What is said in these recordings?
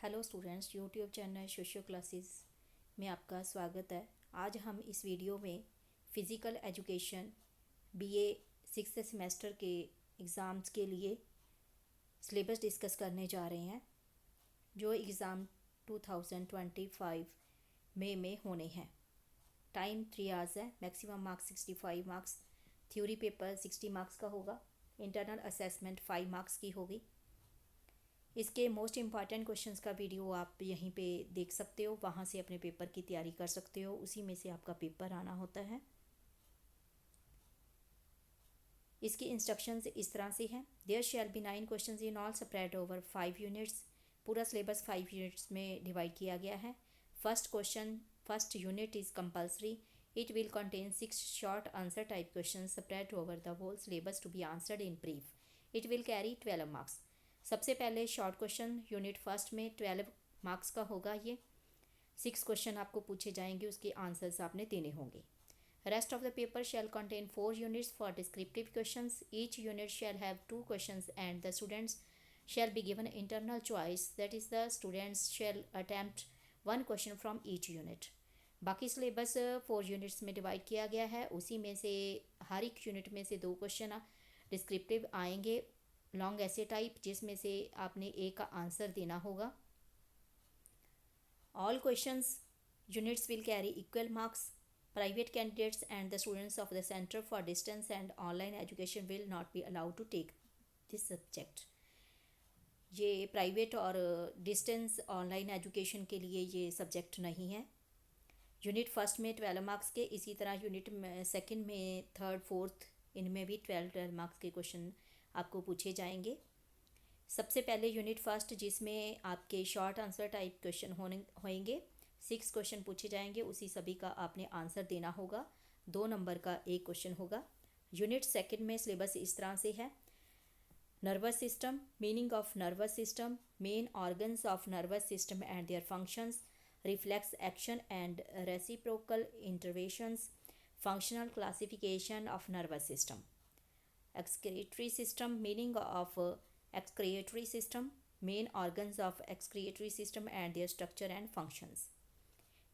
Hello students, YouTube channel socio classes में आपका स्वागत है। आज हम इस वीडियो में physical education BA sixth semester के एग्ज़ाम्स के लिए सिलेबस डिस्कस करने जा रहे हैं, जो एग्ज़ाम 2025 मई में होने हैं। टाइम 3 आवर्स है। Maximum marks 65 marks. Theory paper 60 marks का होगा। इंटरनल असेसमेंट 5 मार्क्स की होगी। इसके मोस्ट इम्पॉर्टेंट क्वेश्चंस का वीडियो आप यहीं पे देख सकते हो, वहाँ से अपने पेपर की तैयारी कर सकते हो। उसी में से आपका पेपर आना होता है। इसकी इंस्ट्रक्शंस इस तरह से हैं। There shall be 9 questions in all spread over 5 units. पूरा सिलेबस 5 यूनिट्स में डिवाइड किया गया है। First unit is compulsory. It will contain 6 short answer type question spread over the whole syllabus to be answered in brief. It will carry 12 marks. सबसे पहले short question unit first में 12 marks का होगा। ये 6 question आपको पूछे जाएंगे, उसके आंसर्स आपने देने होंगे। Rest of the paper shall contain 4 units for descriptive questions. Each unit shall have 2 questions and the students shall be given internal choice, that is the students shall attempt 1 question from each unit. बाकी syllabus 4 units में divide किया गया है। उसी में से हर एक unit में से 2 क्वेश्चन डिस्क्रिप्टिव आएंगे, लॉन्ग ऐसे टाइप, जिसमें से आपने एक का आंसर देना होगा। All questions units will carry equal marks. Private candidates and the students of the centre for distance and online education will not be allowed to take this subject. ये private और distance online education के लिए ये subject नहीं है। Unit first में 12 marks के, इसी तरह यूनिट सेकंड में, थर्ड, फोर्थ, इनमें भी 12 मार्क्स के क्वेश्चन आपको पूछे जाएंगे। सबसे पहले यूनिट फर्स्ट, जिसमें आपके शॉर्ट आंसर टाइप क्वेश्चन होंगे। 6 क्वेश्चन पूछे जाएंगे, उसी सभी का आपने आंसर देना होगा। 2 नंबर का एक क्वेश्चन होगा। यूनिट सेकंड में सिलेबस इस तरह से है। Nervous system, meaning of nervous system, main organs of nervous system and their functions, reflex action and reciprocal interventions, functional classification of nervous system. Excretory system, meaning of excretory system, main organs of excretory system and their structure and functions।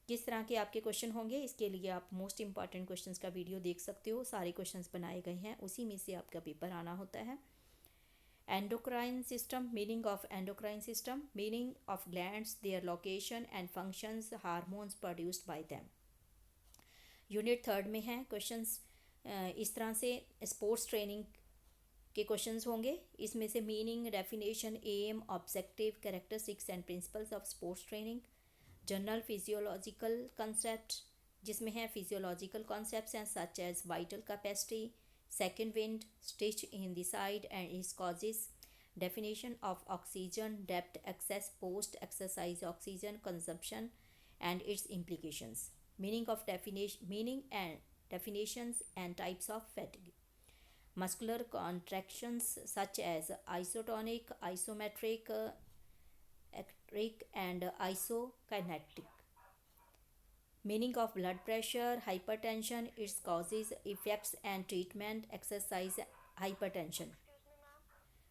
किस तरह के आपके question होंगे, इसके लिए आप most important questions का video देख सकते हो। सारे क्वेश्चंस बनाए गए हैं, उसी में से आपका पेपर आना होता है। Endocrine system, meaning of endocrine system, meaning of glands, their location and functions, hormones produced by them. Unit third में है क्वेश्चंस इस तरह से। स्पोर्ट्स ट्रेनिंग के क्वेश्चंस होंगे। इसमें से meaning, definition, aim, objective, characteristics and principles of sports training. General physiological concept, जिसमें है फिजियोलॉजिकल कॉन्सेप्ट्स हैं such as vital capacity, second wind, stitch in the side and its causes, definition of oxygen, डेप्थ, excess, post exercise oxygen consumption and its implications, meaning and definitions and types of fatigue, muscular contractions such as isotonic, isometric, eccentric and isokinetic, meaning of blood pressure, hypertension, its causes, effects and treatment, exercise hypertension,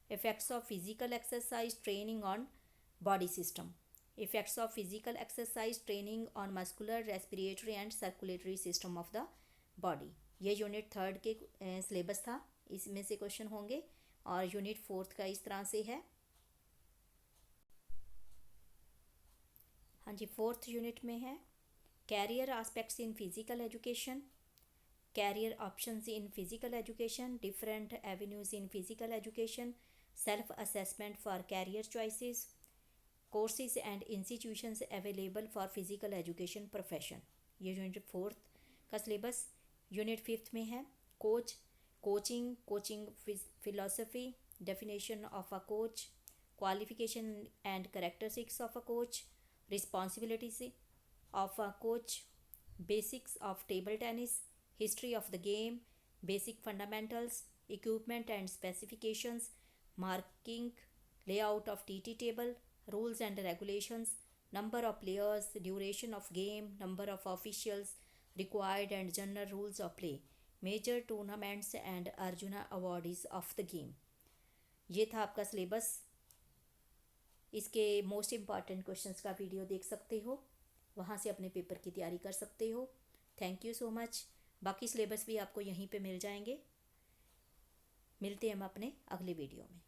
effects of physical exercise training on body system, effects of physical exercise training on muscular, respiratory and circulatory system of the body। ये unit third के syllabus था, इसमें से question होंगे। और unit fourth का इस तरह से है। हाँ जी, फोर्थ यूनिट में है career aspects in physical education, career options in physical education, different avenues in physical education, self assessment for career choices, courses and institutions available for physical education profession. ये unit fourth का syllabus. Unit fifth में है coaching philosophy, definition of a coach, qualification and characteristics of a coach, responsibilities of a coach, basics of table tennis, history of the game, basic fundamentals, equipment and specifications, marking, layout of tea table, rules and regulations, number of players, duration of game, number of officials required and general rules of play, major tournaments and Arjuna awardees of the game। ये था आपका syllabus. इसके most important questions का video देख सकते हो, वहाँ से अपने पेपर की तैयारी कर सकते हो। Thank you so much. बाकी सिलेबस भी आपको यहीं पे मिल जाएंगे। मिलते हैं हम अपने अगले वीडियो में।